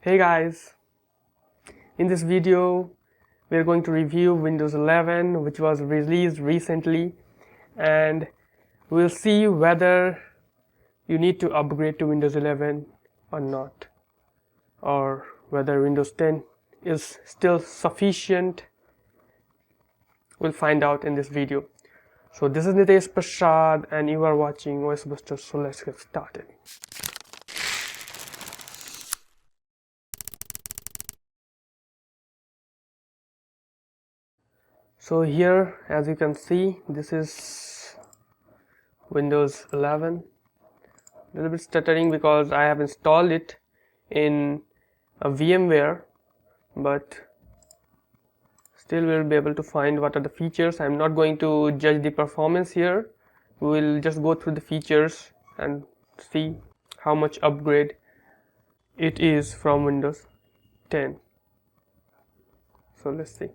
Hey guys, in this video we are going to review Windows 11, which was released recently, and we'll see whether you need to upgrade to Windows 11 or not, or whether Windows 10 is still sufficient. We'll find out in this video. So this is Nitesh Prasad and you are watching OS Buster, so let's get started. So here, as you can see, this is Windows 11. A little bit stuttering because I have installed it in a VMware, but still we'll be able to find what are the features. I'm not going to judge the performance here. We will just go through the features and see how much upgrade it is from Windows 10. So let's see.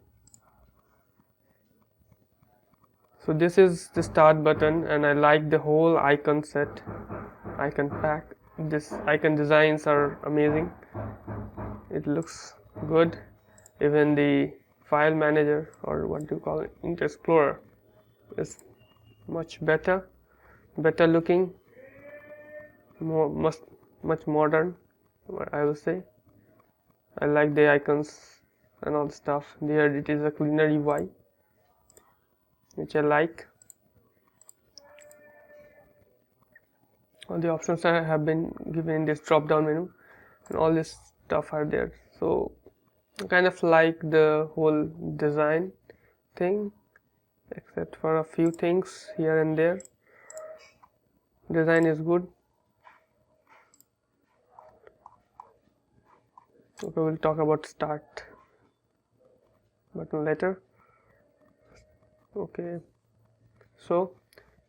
So this is the start button, and I like the whole icon set, icon pack. This icon designs are amazing. It looks good. Even the file manager, or what do you call it, Internet Explorer, is much better looking, much modern, I will say. I like the icons and all the stuff. There it is a cleaner UI, which I like. All the options have been given in this drop down menu, and all this stuff are there. So I kind of like the whole design thing, except for a few things here and there. Design is good. Okay, we'll talk about start button later. Okay, so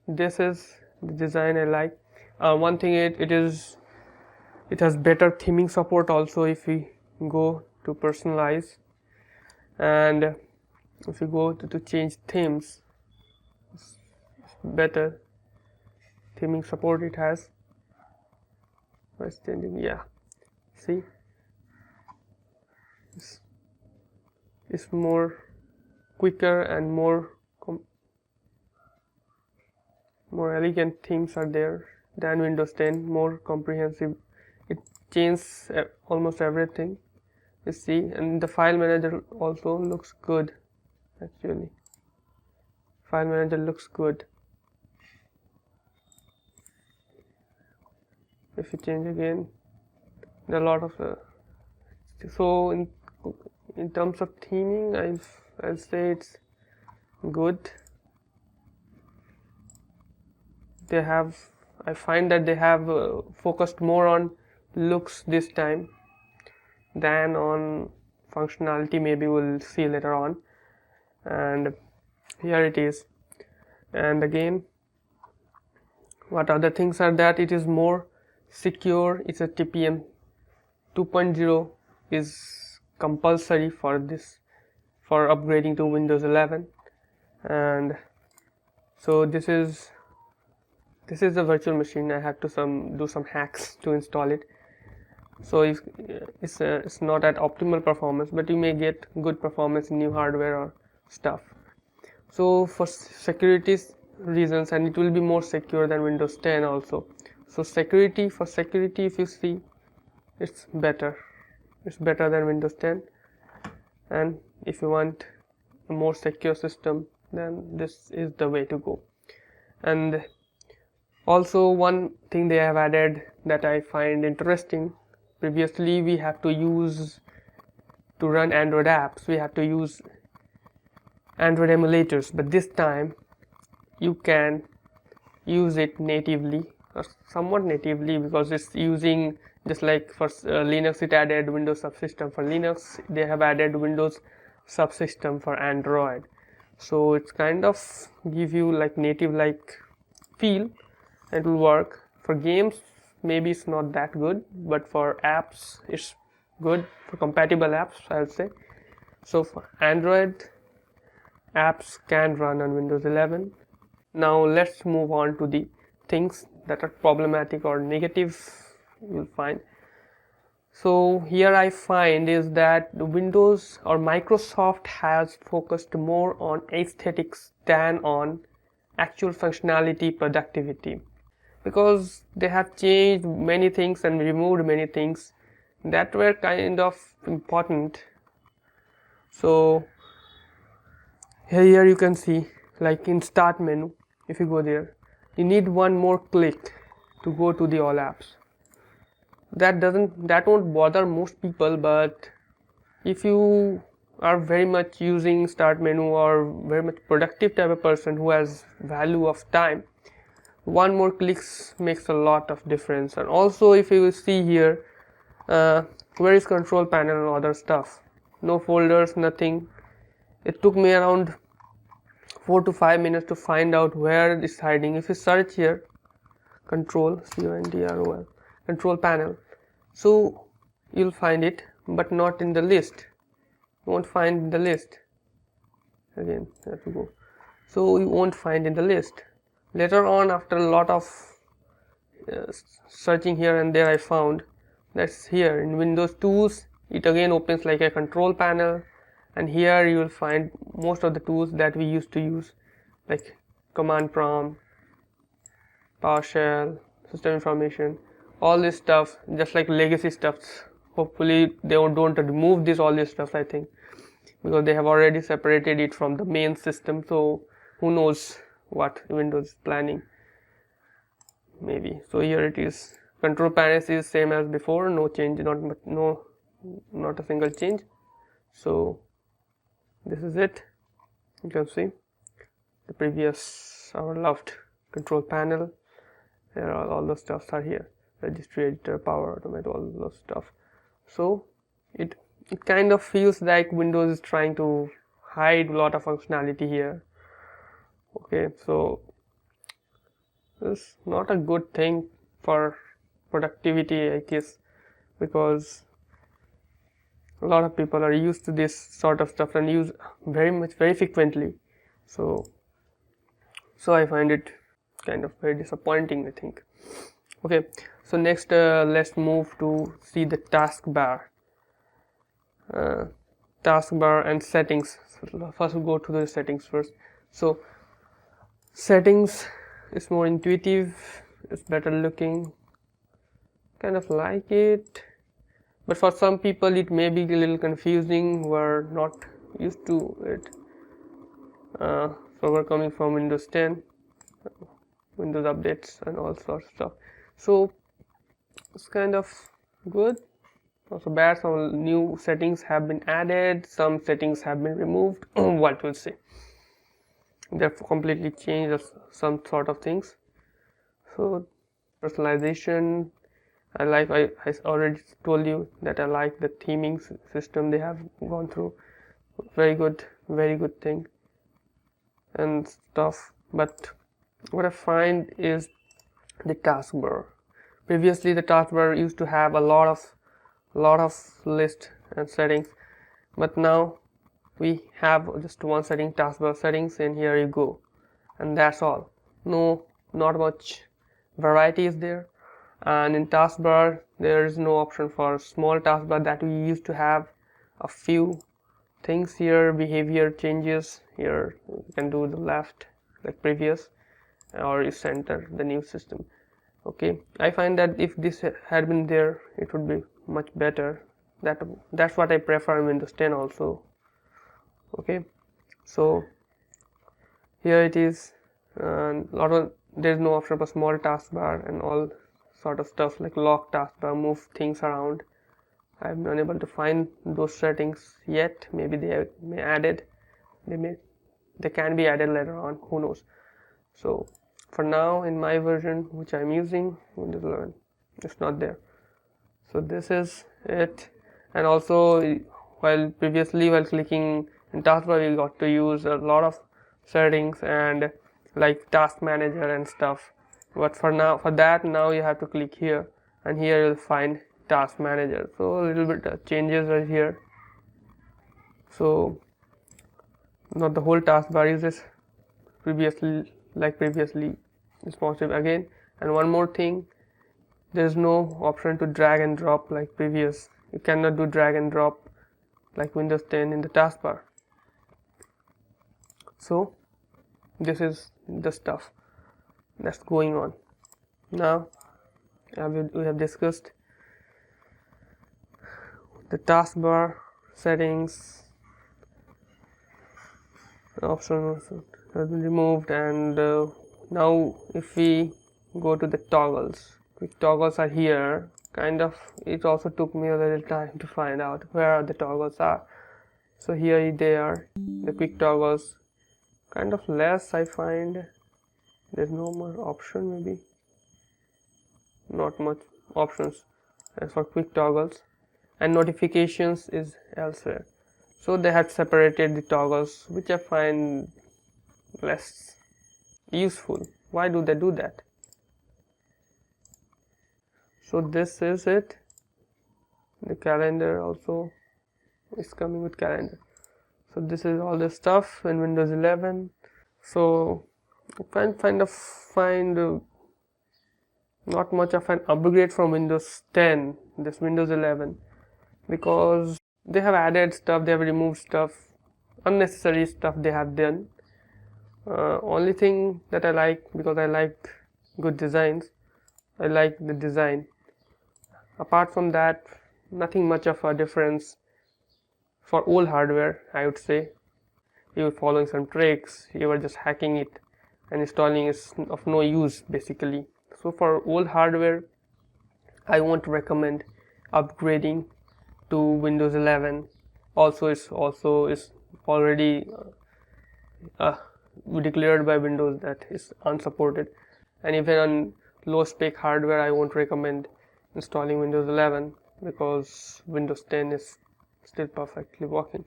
this is the design I like. One thing it has better theming support also if we go to personalize, and if you go to change themes, it's better theming support it has. What's changing? Yeah, see, it's more quicker and more elegant themes are there than Windows 10, more comprehensive. It changes almost everything, you see, and the file manager also looks good. Actually, file manager looks good. If you change again, there are a lot of so in terms of theming, I'll say it's good. I find that they have focused more on looks this time than on functionality. Maybe we'll see later on. And here it is. And again, what other things are that it is more secure. It's a TPM 2.0 is compulsory for upgrading to Windows 11, and so this is a virtual machine. I have to do some hacks to install it. So if it's not at optimal performance, but you may get good performance in new hardware or stuff. So for security reasons, and it will be more secure than Windows 10 also. So security, if you see, it's better than Windows 10, and if you want a more secure system, then this is the way to go. And also one thing they have added that I find interesting, previously we have to run Android apps, we have to use Android emulators, but this time you can use it natively, or somewhat natively, because it's using, just like for Linux it added Windows subsystem for Linux, they have added Windows subsystem for Android. So it's kind of give you like native like feel. It will work for games. Maybe it's not that good, but for apps it's good, for compatible apps I'll say. So for Android, apps can run on Windows 11. Now let's move on to the things that are problematic or negative you'll find. So here I find is that Windows or Microsoft has focused more on aesthetics than on actual functionality productivity, because they have changed many things and removed many things that were kind of important. So here you can see, like in start menu, if you go there, you need one more click to go to the all apps. That won't bother most people, but if you are very much using start menu or very much productive type of person who has value of time, one more clicks makes a lot of difference. And also if you see here, where is control panel and other stuff, no folders, nothing. It took me around 4 to 5 minutes to find out where it is hiding. If you search here control CONTROL control panel, so you'll find it, but not in the list. You won't find the list. Again you have to go, so you won't find in the list. Later on, after a lot of searching here and there, I found that's here in Windows tools. It again opens like a control panel, and here you will find most of the tools that we used to use, like command prompt, PowerShell, system information, all this stuff, just like legacy stuff. Hopefully they don't remove all this stuff, I think, because they have already separated it from the main system. So who knows what Windows is planning, maybe. So here it is, control panel is same as before, no change, not a single change. So this is it. You can see the previous, our loved control panel. There are all those stuffs are here, registry, editor, power automate, all those stuff. So it kind of feels like Windows is trying to hide a lot of functionality here. Okay, so it's not a good thing for productivity, I guess, because a lot of people are used to this sort of stuff and use very frequently. So I find it kind of very disappointing, I think. Okay, so next let's move to see the taskbar. Taskbar and settings. So first we'll go to the settings first. So settings is more intuitive, it's better looking, kind of like it, but for some people it may be a little confusing who are not used to it. So we're coming from Windows 10, Windows updates and all sorts of stuff, so it's kind of good. Also bad, some new settings have been added, some settings have been removed. What we'll see, they've completely changed some sort of things. So personalization, I already told you that I like the theming system they have gone through. Very good thing and stuff. But what I find is the taskbar. Previously the taskbar used to have a lot of list and settings, but now we have just one setting, taskbar settings, and here you go, and that's all. Not much variety is there. And in taskbar there is no option for small taskbar that we used to have. A few things here, behavior changes, here you can do the left like previous, or you center the new system. Okay, I find that if this had been there, it would be much better. That's what I prefer in Windows 10 also. Okay, so here it is, and there's no option for small taskbar and all sort of stuff like lock taskbar, move things around. I'm unable to find those settings yet. Maybe they may added, they can be added later on, who knows. So for now, in my version which I'm using, Windows 11, it's not there. So this is it. And also while clicking in taskbar, we got to use a lot of settings and like task manager and stuff, but for that you have to click here, and here you'll find task manager. So a little bit of changes right here. So not the whole taskbar is this previously responsive again. And one more thing, there is no option to drag and drop like previous. You cannot do drag and drop like Windows 10 in the taskbar. So this is the stuff that's going on. Now we have discussed the taskbar settings, options have been removed, and now if we go to the toggles, quick toggles are here. Kind of, it also took me a little time to find out where the toggles are. So here they are, the quick toggles. Kind of less, I find. There's no more option, maybe not much options as for quick toggles, and notifications is elsewhere. So they have separated the toggles, which I find less useful. Why do they do that? So this is it. The calendar also is coming with calendar. So this is all the stuff in Windows 11. So I find not much of an upgrade from Windows 10, this Windows 11, because they have added stuff, they have removed stuff, unnecessary stuff they have done. Only thing that I like, because I like good designs, I like the design. Apart from that, nothing much of a difference. For old hardware, I would say, you were following some tricks, you were just hacking it, and installing is of no use basically. So for old hardware, I won't recommend upgrading to Windows 11. Also is already declared by Windows that is unsupported, and even on low spec hardware I won't recommend installing Windows 11, because Windows 10 is still perfectly working.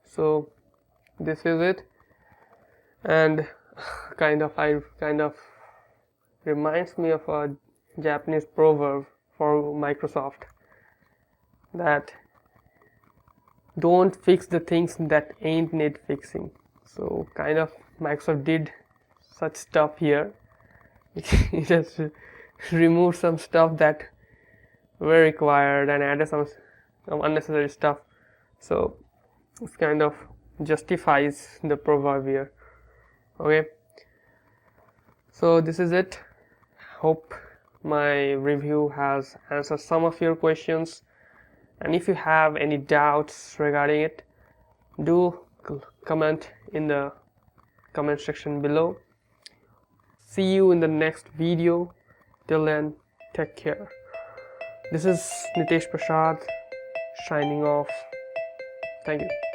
So this is it, and kind of reminds me of a Japanese proverb for Microsoft, that don't fix the things that ain't need fixing. So kind of Microsoft did such stuff here. It just removed some stuff that were required and added some unnecessary stuff. So it kind of justifies the proverb here. Okay, so this is it. Hope my review has answered some of your questions, and if you have any doubts regarding it, do comment in the comment section below. See you in the next video. Till then, take care. This is Nitesh Prasad signing off. Thank you.